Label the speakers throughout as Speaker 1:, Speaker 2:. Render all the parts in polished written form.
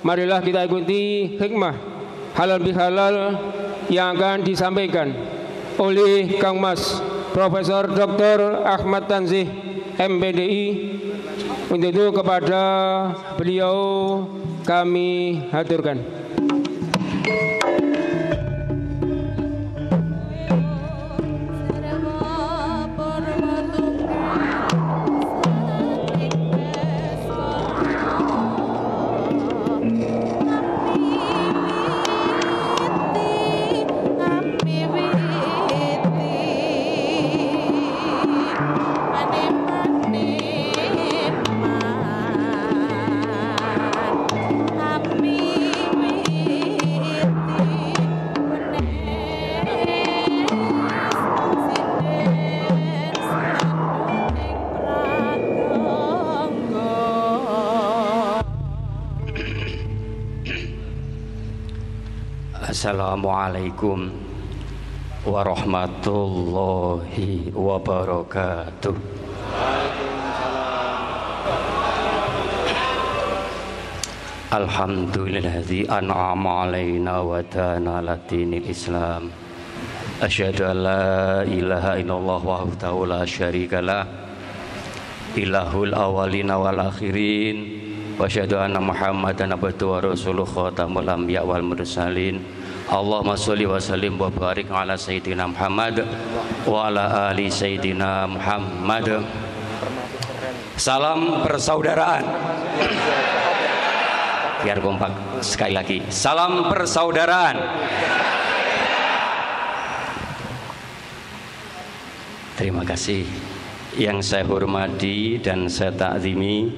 Speaker 1: marilah kita ikuti hikmah halal bihalal yang akan disampaikan oleh Kang Mas Profesor Dr. Ahmad Tanzih MPDI. Untuk itu kepada beliau kami haturkan.
Speaker 2: Assalamualaikum warahmatullahi wabarakatuh. Alhamdulilladzi an'ama alaina wa dana ala dinil Islam. Asyhadu an la ilaha illallah wahdahu la syarikalah ilahul awwalina wal akhirin wa asyhadu anna Muhammadan abduhu wa rasuluhu khatamul anbiya wal mursalin. Allahumma sholli wa sallim wa barik ala sayyidina Muhammad wa ala ali sayyidina Muhammad. Salam persaudaraan. Biar kompak sekali lagi. Salam persaudaraan. Terima kasih yang saya hormati dan saya takzimi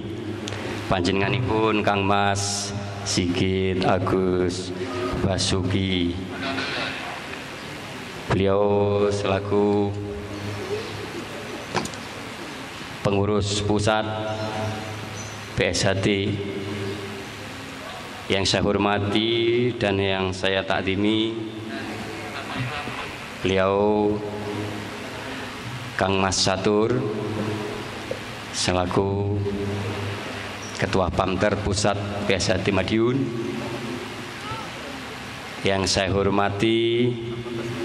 Speaker 2: panjenenganipun Kang Mas Sigit Agus Basuki. Beliau selaku pengurus pusat PSHT yang saya hormati dan yang saya takdimi, beliau Kang Mas Catur selaku Ketua Pamter Pusat PSHT Madiun, yang saya hormati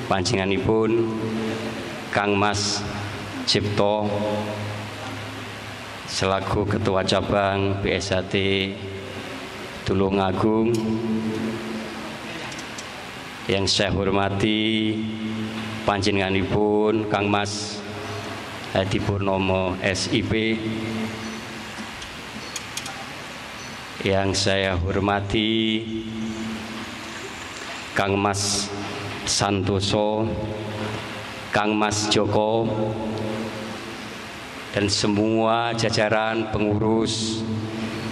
Speaker 2: panjenenganipun Kang Mas Cipto selaku Ketua Cabang PSHT Tulungagung, yang saya hormati panjenenganipun Kang Mas Hadi Purnomo SIP, yang saya hormati Kang Mas Santoso, Kang Mas Joko, dan semua jajaran pengurus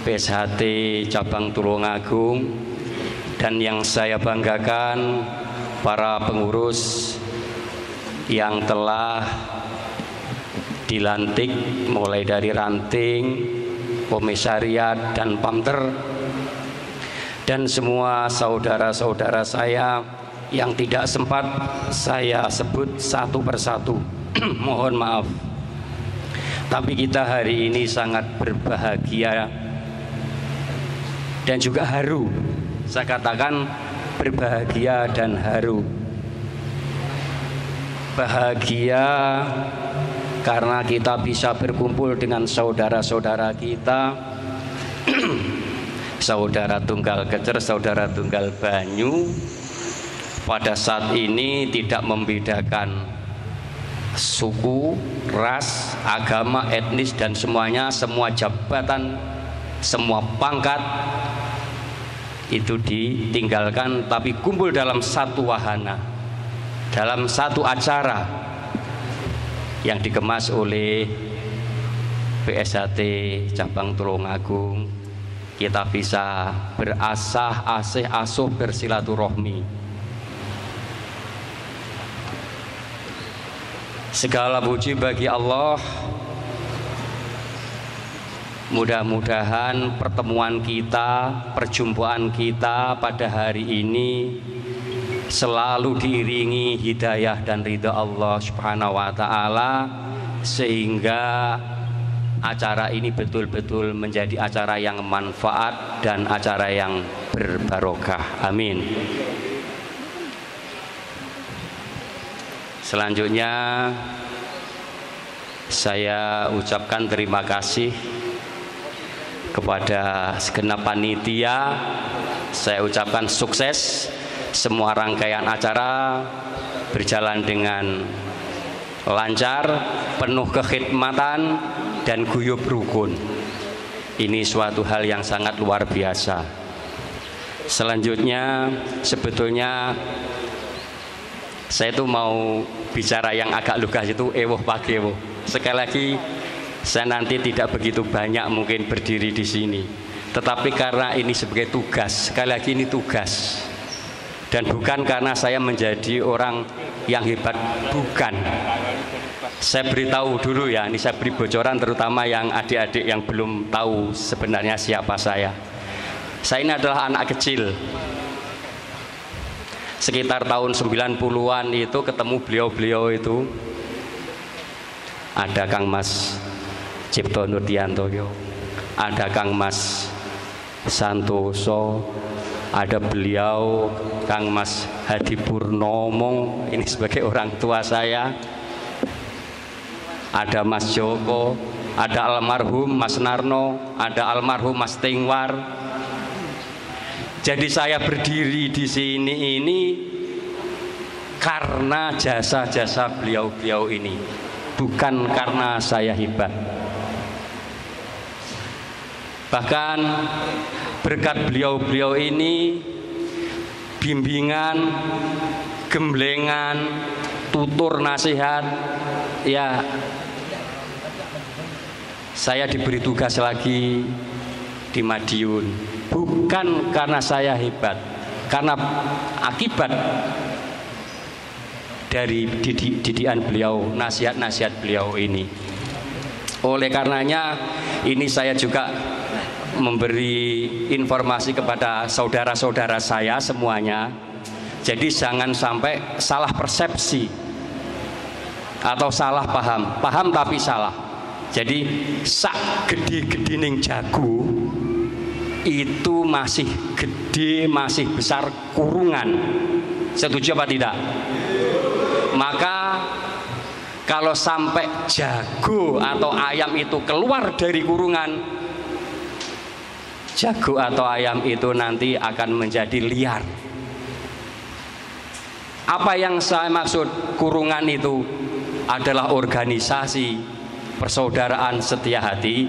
Speaker 2: PSHT Cabang Tulungagung, dan yang saya banggakan para pengurus yang telah dilantik mulai dari ranting, komisariat, dan pamter, dan semua saudara-saudara saya yang tidak sempat saya sebut satu persatu. Mohon maaf. Tapi kita hari ini sangat berbahagia dan juga haru. Saya katakan berbahagia dan haru. Bahagia karena kita bisa berkumpul dengan saudara-saudara kita, saudara tunggal Kecer, saudara tunggal Banyu. Pada saat ini tidak membedakan suku, ras, agama, etnis, dan semuanya, semua jabatan, semua pangkat itu ditinggalkan, tapi kumpul dalam satu wahana, dalam satu acara yang dikemas oleh PSHT Cabang Tulungagung. Kita bisa berasah, asih, asuh, bersilaturahmi. Segala puji bagi Allah. Mudah-mudahan pertemuan kita, perjumpaan kita pada hari ini selalu diiringi hidayah dan ridha Allah Subhanahu wa ta'ala, sehingga acara ini betul-betul menjadi acara yang manfaat dan acara yang berbarokah. Amin. Selanjutnya saya ucapkan terima kasih kepada segenap panitia. Saya ucapkan sukses, semua rangkaian acara berjalan dengan lancar, penuh kekhidmatan dan guyub rukun. Ini suatu hal yang sangat luar biasa. Selanjutnya sebetulnya saya tuh mau bicara yang agak lugas itu ewoh pagi ewoh. Sekali lagi saya nanti tidak begitu banyak mungkin berdiri di sini. Tetapi karena ini sebagai tugas, sekali lagi ini tugas. Dan bukan karena saya menjadi orang yang hebat, bukan. Saya beritahu dulu ya, ini saya beri bocoran terutama yang adik-adik yang belum tahu sebenarnya siapa saya. Saya ini adalah anak kecil. Sekitar tahun 90-an itu ketemu beliau-beliau itu. Ada Kang Mas Cipto Nurdiantoyo, ada Kang Mas Santoso, ada beliau Kang Mas Hadi Purnomo, ini sebagai orang tua saya. Ada Mas Joko, ada almarhum Mas Narno, ada almarhum Mas Tingwar. Jadi saya berdiri di sini ini karena jasa-jasa beliau-beliau ini, bukan karena saya hebat. Bahkan berkat beliau-beliau ini, bimbingan, gemblengan, tutur nasihat, ya saya diberi tugas lagi di Madiun. Bukan karena saya hebat, karena akibat dari didikan beliau, nasihat-nasihat beliau ini. Oleh karenanya ini saya juga memberi informasi kepada saudara-saudara saya semuanya. Jadi jangan sampai salah persepsi atau salah paham. Paham tapi salah. Jadi sak gede-gede ning jago itu masih gede, masih besar kurungan. Setuju apa tidak? Maka kalau sampai jago atau ayam itu keluar dari kurungan, jago atau ayam itu nanti akan menjadi liar. Apa yang saya maksud kurungan itu adalah organisasi persaudaraan setia hati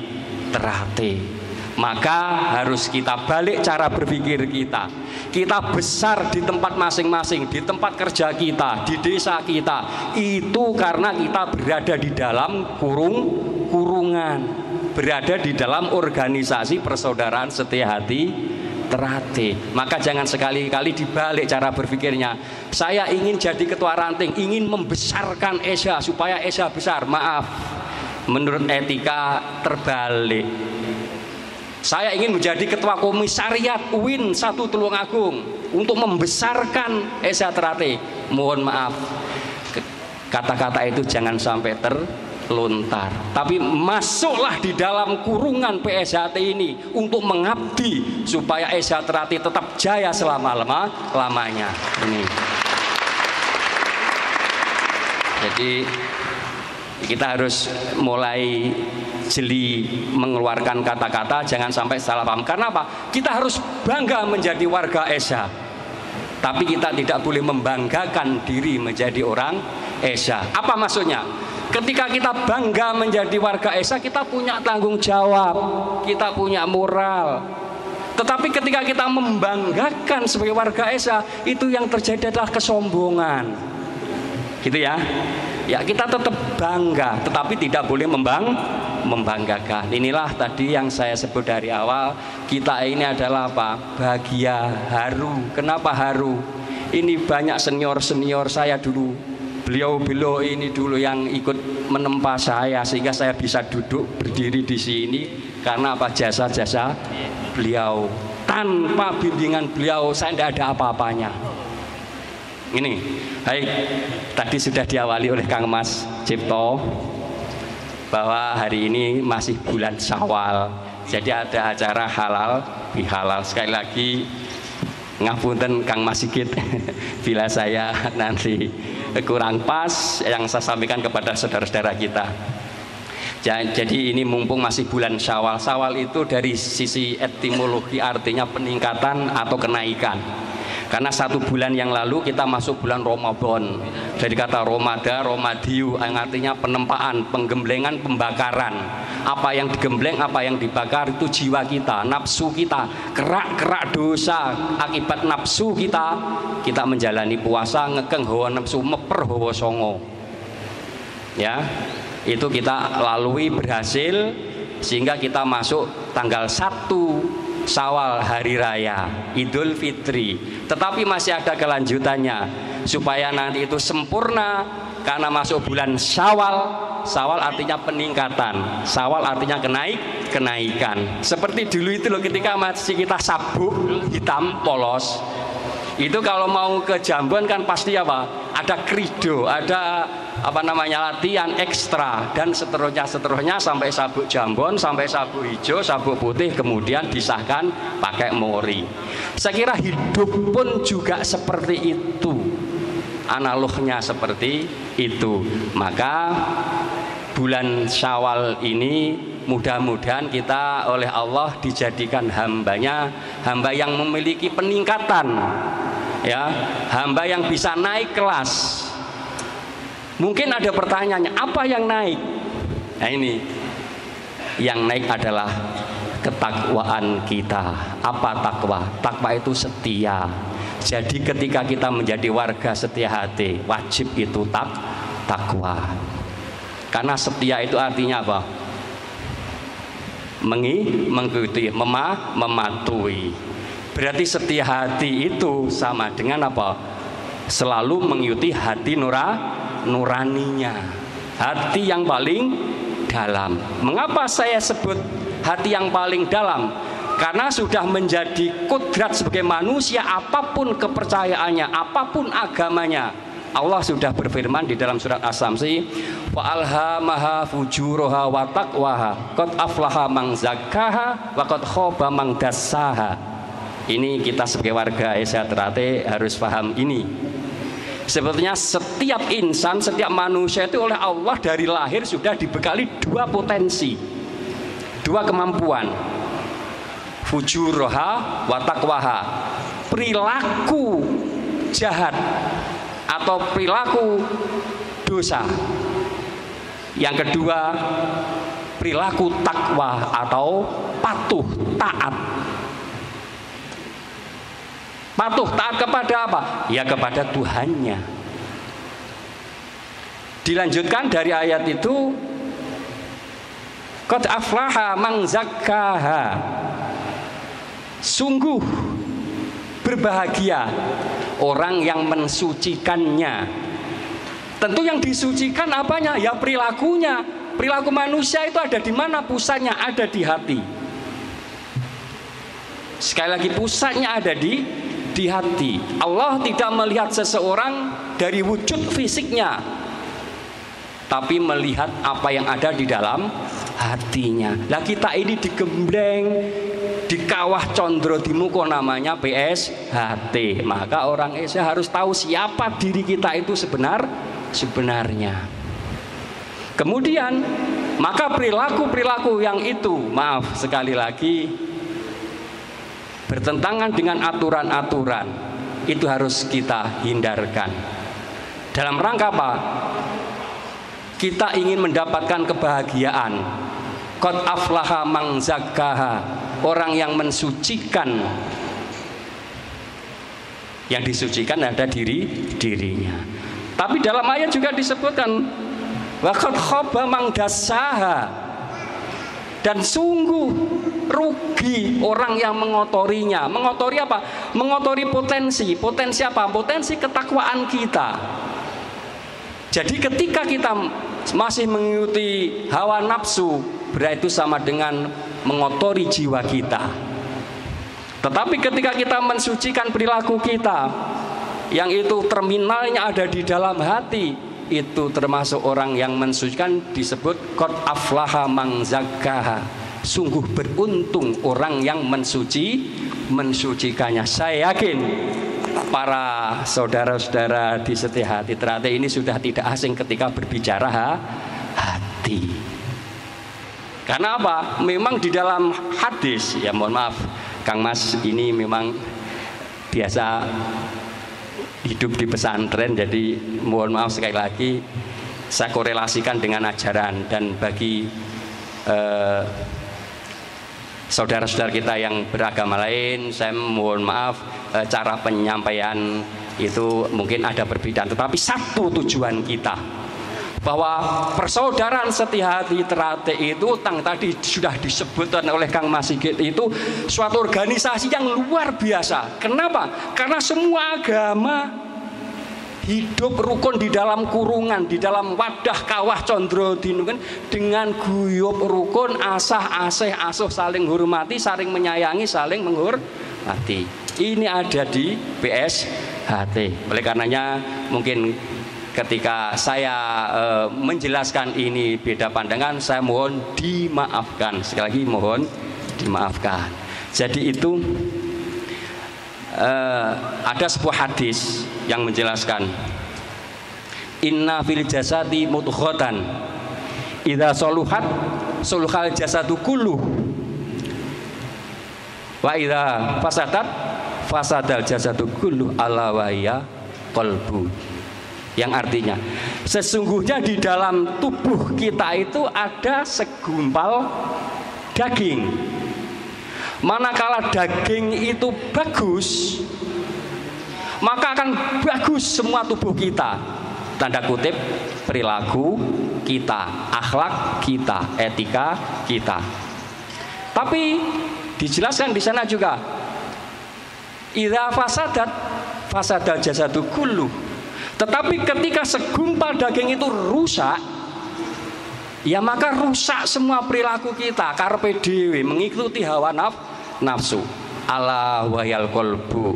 Speaker 2: Terate. Maka harus kita balik cara berpikir kita. Kita besar di tempat masing-masing, di tempat kerja kita, di desa kita. Itu karena kita berada di dalam kurungan, berada di dalam organisasi persaudaraan setia hati Terate. Maka jangan sekali-kali dibalik cara berpikirnya. Saya ingin jadi ketua ranting, ingin membesarkan ESA supaya ESA besar. Maaf, menurut etika terbalik. Saya ingin menjadi ketua komisariat UIN 1 Tulungagung untuk membesarkan ESA Terate. Mohon maaf, kata-kata itu jangan sampai terlontar. Tapi masuklah di dalam kurungan PSHT ini untuk mengabdi supaya ESA Terate tetap jaya selama-lamanya. Ini. Jadi kita harus mulai jeli mengeluarkan kata-kata, jangan sampai salah paham. Karena apa? Kita harus bangga menjadi warga ESA, tapi kita tidak boleh membanggakan diri menjadi orang ESA. Apa maksudnya? Ketika kita bangga menjadi warga ESA, kita punya tanggung jawab, kita punya moral. Tetapi ketika kita membanggakan sebagai warga ESA, itu yang terjadi adalah kesombongan. Gitu ya. Ya, kita tetap bangga, tetapi tidak boleh membanggakan. Inilah tadi yang saya sebut dari awal. Kita ini adalah apa? Bahagia, haru. Kenapa haru? Ini banyak senior-senior saya dulu. Beliau-beliau ini dulu yang ikut menempa saya sehingga saya bisa duduk berdiri di sini karena apa? Jasa-jasa beliau. Tanpa bimbingan beliau saya tidak ada apa-apanya. Ini, baik, tadi sudah diawali oleh Kang Mas Cipto. bahwa hari ini masih bulan Syawal. Jadi ada acara halal bihalal. Sekali lagi ngapunten Kang Mas Sigit bila saya nanti kurang pas yang saya sampaikan kepada saudara-saudara kita. Jadi ini mumpung masih bulan Syawal. Syawal itu dari sisi etimologi artinya peningkatan atau kenaikan. Karena 1 bulan yang lalu kita masuk bulan Ramadan. Dari kata Romada, Romadiu yang artinya penempaan, penggemblengan, pembakaran. Apa yang digembleng, apa yang dibakar itu jiwa kita, nafsu kita, kerak-kerak dosa. Akibat nafsu kita menjalani puasa, ngekeng hawa nafsu, meper hawa songo. Ya, itu kita lalui berhasil sehingga kita masuk tanggal 1 Syawal, hari raya Idul Fitri. Tetapi masih ada kelanjutannya supaya nanti itu sempurna, karena masuk bulan Syawal. Syawal artinya peningkatan, Syawal artinya kenaikan. Seperti dulu itu loh, ketika masih kita sabuk hitam polos, itu kalau mau ke Jambon kan pasti apa? Ada krido, ada latihan ekstra dan seterusnya sampai sabuk Jambon, sampai sabuk hijau, sabuk putih, kemudian disahkan pakai mori. Saya kira hidup pun juga seperti itu, analognya seperti itu. Maka bulan Syawal ini mudah-mudahan kita oleh Allah dijadikan hambanya, hamba yang memiliki peningkatan, ya, hamba yang bisa naik kelas. Mungkin ada pertanyaannya, apa yang naik? Nah ini, yang naik adalah ketakwaan kita. Apa takwa? Takwa itu setia. Jadi ketika kita menjadi warga setia hati, wajib itu takwa. Karena setia itu artinya apa? Mengikuti, mematuhi. Berarti setia hati itu sama dengan apa? Selalu mengikuti hati nuraninya, hati yang paling dalam. Mengapa saya sebut hati yang paling dalam? Karena sudah menjadi kodrat sebagai manusia, apapun kepercayaannya, apapun agamanya, Allah sudah berfirman di dalam surat As-Samsi, wa alhamaha fujuraha wa taqwaha qad aflaha man zakkaha wa qad khaba man dassaha. Ini kita sebagai warga Asia Ternate harus paham ini. Sebetulnya setiap insan, setiap manusia itu oleh Allah dari lahir sudah dibekali 2 potensi, 2 kemampuan. Fujuraha wa taqwaha, perilaku jahat atau perilaku dosa. Yang kedua, perilaku takwa atau patuh taat. Patuh taat kepada apa? Ya kepada Tuhannya. Dilanjutkan dari ayat itu, qad aflaha man zakkaha, sungguh berbahagia orang yang mensucikannya. Tentu yang disucikan apanya? Ya perilakunya. Perilaku manusia itu ada di mana pusatnya? Ada di hati. Sekali lagi, pusatnya ada di hati. Allah tidak melihat seseorang dari wujud fisiknya, tapi melihat apa yang ada di dalam hatinya. Lah kita ini digembleng, di kawah condro di muko namanya PSHT. Maka orang Asia harus tahu siapa diri kita itu sebenarnya. Kemudian maka perilaku-perilaku yang itu, maaf sekali lagi, bertentangan dengan aturan-aturan, itu harus kita hindarkan. Dalam rangka apa? Kita ingin mendapatkan kebahagiaan. Qad aflaha man zakkaha, orang yang mensucikan. Yang disucikan ada dirinya. Tapi dalam ayat juga disebutkan wa qad khaba man dassaha, dan sungguh rugi orang yang mengotorinya. Mengotori apa? Mengotori potensi. Potensi apa? Potensi ketakwaan kita. Jadi ketika kita masih mengikuti hawa nafsu, berarti itu sama dengan mengotori jiwa kita. Tetapi ketika kita mensucikan perilaku kita, yang itu terminalnya ada di dalam hati, itu termasuk orang yang mensucikan, disebut qad aflaha man zakkaha. Sungguh beruntung orang yang mensucikannya. Saya yakin para saudara-saudara di Setia Hati Teratai ini sudah tidak asing ketika berbicara hati. Karena apa? Memang di dalam hadis, ya mohon maaf Kang Mas ini memang biasa hidup di pesantren, jadi mohon maaf sekali lagi saya korelasikan dengan ajaran. Dan bagi saudara-saudara kita yang beragama lain, saya mohon maaf cara penyampaian itu mungkin ada perbedaan, tetapi satu tujuan kita, bahwa persaudaraan Setia Hati Teratai itu tadi sudah disebutkan oleh Kang Mas Sigit, itu suatu organisasi yang luar biasa. Kenapa? Karena semua agama hidup rukun di dalam kurungan, di dalam wadah kawah condro dinungan, dengan guyub rukun, asah asih asuh, saling hormati, saling menyayangi, saling menghormati. Ini ada di PSHT. Oleh karenanya mungkin ketika saya menjelaskan ini beda pandangan, saya mohon dimaafkan. Sekali lagi mohon dimaafkan. Jadi itu ada sebuah hadis yang menjelaskan, inna fil jasadi mudghatan idza saluhat saluhal jasadu kullu wa idza fasadat fasadal jasadu kullu ala wa hiya qalbu. Yang artinya sesungguhnya di dalam tubuh kita itu ada segumpal daging. Manakala daging itu bagus, maka akan bagus semua tubuh kita. Tanda kutip, perilaku kita, akhlak kita, etika kita. Tapi dijelaskan di sana juga, idza fasadat fasadal jasadu kullu. Tetapi ketika segumpal daging itu rusak, ya maka rusak semua perilaku kita. Karpe dhewe, mengikuti hawa nafsu. Ala wayal kolbu.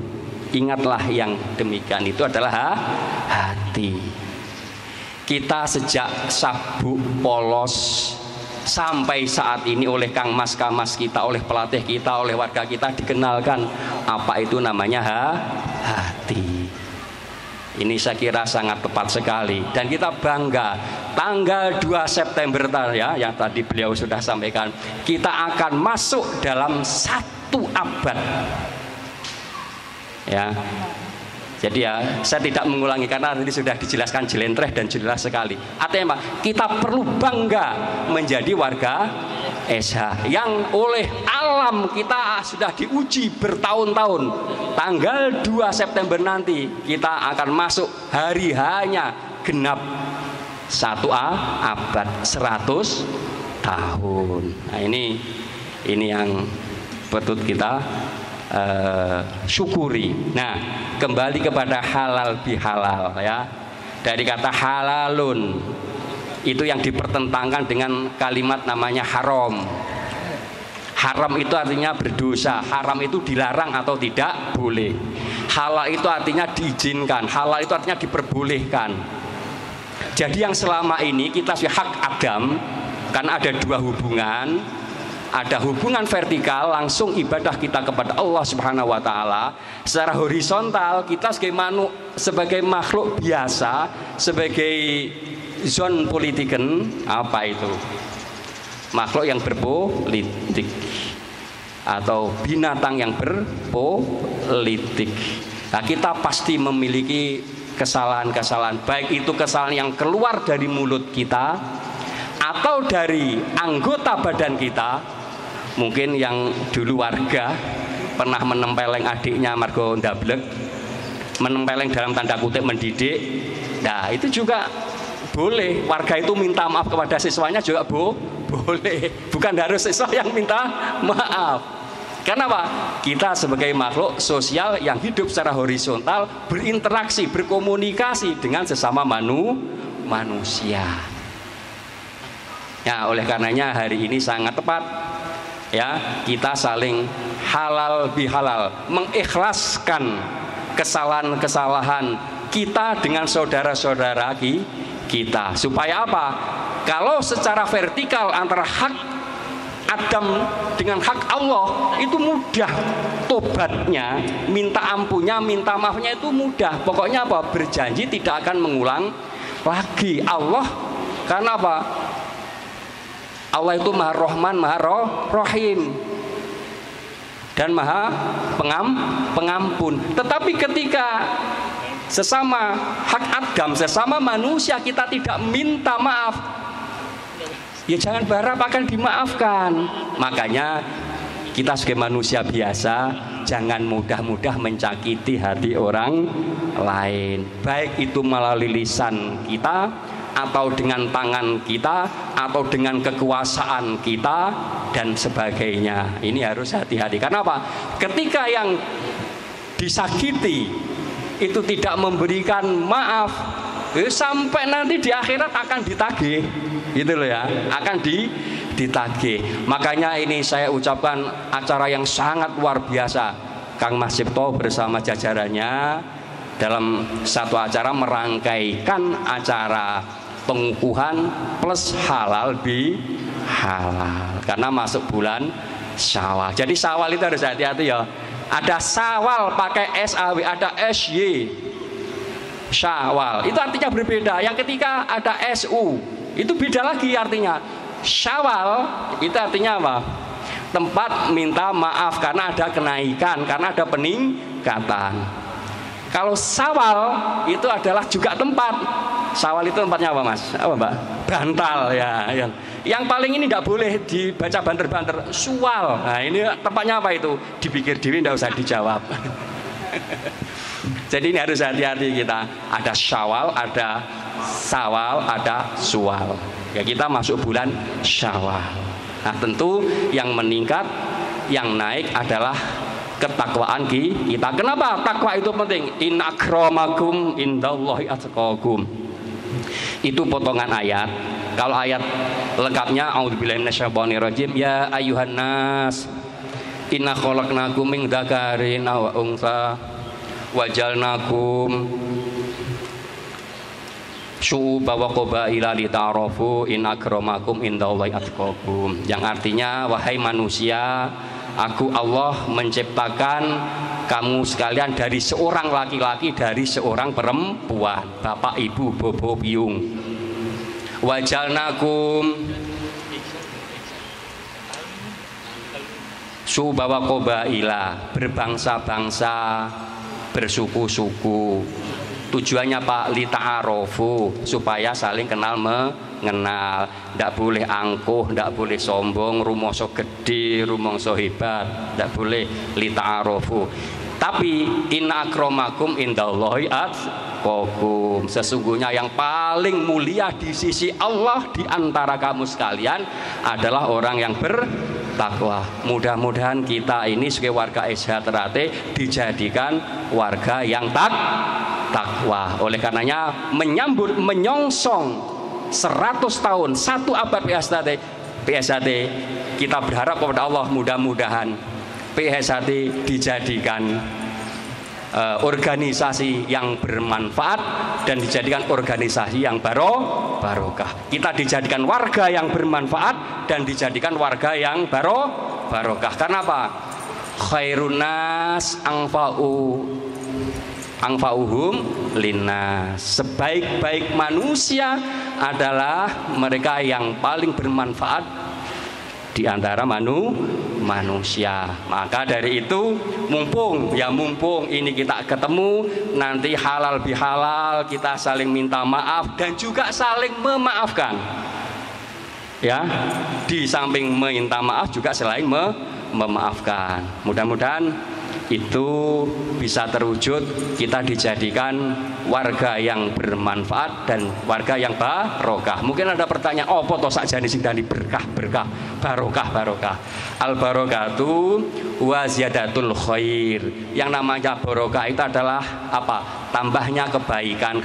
Speaker 2: Ingatlah yang demikian itu adalah hati. Kita sejak sabuk polos sampai saat ini oleh Kang Mas kita, oleh pelatih kita, oleh warga kita dikenalkan apa itu namanya hati. Ini saya kira sangat tepat sekali dan kita bangga. Tanggal 2 September ya, yang tadi beliau sudah sampaikan, kita akan masuk dalam 1 abad. Ya. Jadi ya, saya tidak mengulangi karena tadi sudah dijelaskan jelentreh dan jelas sekali. Artinya apa? Kita perlu bangga menjadi warga SH yang oleh alam kita sudah diuji bertahun-tahun. Tanggal 2 September nanti kita akan masuk hari hanya genap 1 abad 100 tahun. Nah ini yang patut kita syukuri. Nah, kembali kepada halal bihalal ya. Dari kata halalun itu yang dipertentangkan dengan kalimat namanya haram. Haram itu artinya berdosa, haram itu dilarang atau tidak boleh. Halal itu artinya diizinkan, halal itu artinya diperbolehkan. Jadi yang selama ini kita hak Adam, karena ada 2 hubungan. Ada hubungan vertikal, langsung ibadah kita kepada Allah Subhanahu wa Ta'ala. Secara horizontal kita sebagai makhluk biasa, sebagai zon politiken, apa itu? Makhluk yang berpolitik atau binatang yang berpolitik. Nah, kita pasti memiliki kesalahan-kesalahan, baik itu kesalahan yang keluar dari mulut kita atau dari anggota badan kita. Mungkin yang dulu warga pernah menempeleng adiknya margo ndablek, menempeleng dalam tanda kutip mendidik. Nah, itu juga boleh. Warga itu minta maaf kepada siswanya juga boleh. Bukan harus siswa yang minta maaf. Karena apa? Kita sebagai makhluk sosial yang hidup secara horizontal, berinteraksi, berkomunikasi dengan sesama manusia. Ya, oleh karenanya hari ini sangat tepat ya, kita saling halal bihalal, mengikhlaskan kesalahan-kesalahan kita dengan saudara-saudara kita. Supaya apa? Kalau secara vertikal antara hak Adam dengan hak Allah itu mudah, tobatnya, minta ampunnya, minta maafnya itu mudah. Pokoknya apa? Berjanji tidak akan mengulang lagi. Allah, karena apa? Allah itu Maha Rahman, Maha Rahim, dan Maha Pengampun. Tetapi ketika sesama hak Adam, sesama manusia kita tidak minta maaf, ya jangan berharap akan dimaafkan. Makanya kita sebagai manusia biasa jangan mudah-mudah mencakiti hati orang lain, baik itu melalui lisan kita, atau dengan tangan kita, atau dengan kekuasaan kita, dan sebagainya. Ini harus hati-hati. Karena apa? Ketika yang disakiti itu tidak memberikan maaf, sampai nanti di akhirat akan ditagih, gitu loh ya, akan ditagih. Makanya ini saya ucapkan acara yang sangat luar biasa. Kang Mas Cipto bersama jajarannya dalam satu acara merangkaikan acara pengukuhan plus halal bi halal, karena masuk bulan Syawal. Jadi Syawal itu harus hati-hati ya. Ada Syawal pakai SAW, ada SY. Syawal itu artinya berbeda. Yang ketika ada SU itu beda lagi artinya. Syawal itu artinya apa? Tempat minta maaf karena ada kenaikan, karena ada peningkatan. Kalau Syawal itu adalah juga tempat. Syawal itu tempatnya apa Mas? Apa Mbak? Bantal ya. Yang paling ini tidak boleh dibaca banter-banter. Suwal. Nah ini tempatnya apa itu? Dipikir diri, tidak usah dijawab. Jadi ini harus hati-hati kita. Ada Syawal, ada Sawal, ada Suwal. Ya kita masuk bulan Syawal. Nah tentu yang meningkat, yang naik adalah ketakwaan kita. Kenapa takwa itu penting? In akramakum indallahi atqakum. Itu potongan ayat. Kalau ayat lengkapnya a'udzubillahi minasyaitonirrajim, ya ayyuhan nas inna khalaqnakum min dzakarin wa unsa wajalnakum syu'uban wa qabaila lita'arafu in akramakum indallahi atqakum. Yang artinya, wahai manusia, aku Allah menciptakan kamu sekalian dari seorang laki-laki, dari seorang perempuan, bapak ibu bobo biung. Wajalnakum subawa qabaila, berbangsa-bangsa, bersuku-suku. Tujuannya Pak, lita'arofu, supaya saling kenal mengenal. Tidak boleh angkuh, tidak boleh sombong, rumongso gede, rumongso hebat, tidak boleh lita'arofu. Tapi inna akramakum indallahi atqakum, sesungguhnya yang paling mulia di sisi Allah di antara kamu sekalian adalah orang yang bertakwa. Mudah-mudahan kita ini sebagai warga SH Ternate dijadikan warga yang takwa. Oleh karenanya menyambut menyongsong 100 tahun, 1 abad PSHT, kita berharap kepada Allah mudah-mudahan PSHT dijadikan organisasi yang bermanfaat dan dijadikan organisasi yang barokah. Kita dijadikan warga yang bermanfaat dan dijadikan warga yang barokah. Karena apa? Khairun nas anfa'uhum linnas. Sebaik-baik manusia adalah mereka yang paling bermanfaat di antara manusia. Maka dari itu mumpung ini kita ketemu, nanti halal bihalal, kita saling minta maaf dan juga saling memaafkan. Ya, di samping minta maaf juga saling memaafkan. Mudah-mudahan itu bisa terwujud, kita dijadikan warga yang bermanfaat dan warga yang barokah. Mungkin ada pertanyaan, oh foto sakjane sing dani berkah barokah. Al barokatu wa ziyadatul khair. Yang namanya barokah itu adalah apa? Tambahnya kebaikan,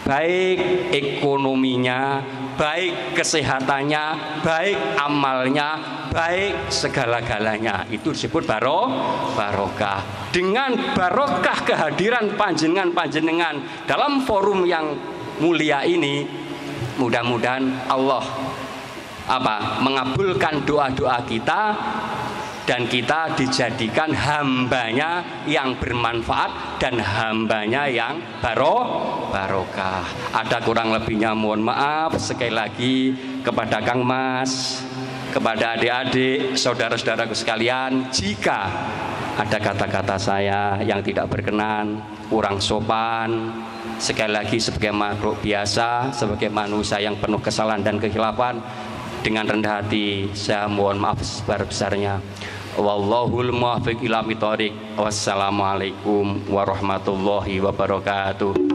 Speaker 2: baik ekonominya, baik kesehatannya, baik amalnya, baik segala-galanya. Itu disebut barokah. Dengan barokah kehadiran panjenengan dalam forum yang mulia ini, mudah-mudahan Allah mengabulkan doa-doa kita dan kita dijadikan hambanya yang bermanfaat dan hambanya yang barokah. Ada kurang lebihnya mohon maaf sekali lagi kepada Kang Mas, kepada adik-adik, saudara-saudaraku sekalian, jika ada kata-kata saya yang tidak berkenan, kurang sopan, sekali lagi sebagai makhluk biasa, sebagai manusia yang penuh kesalahan dan kehilafan, dengan rendah hati saya mohon maaf sebesar-besarnya. Wallahul muwaffiq ila thoriq. Wassalamualaikum warahmatullahi wabarakatuh.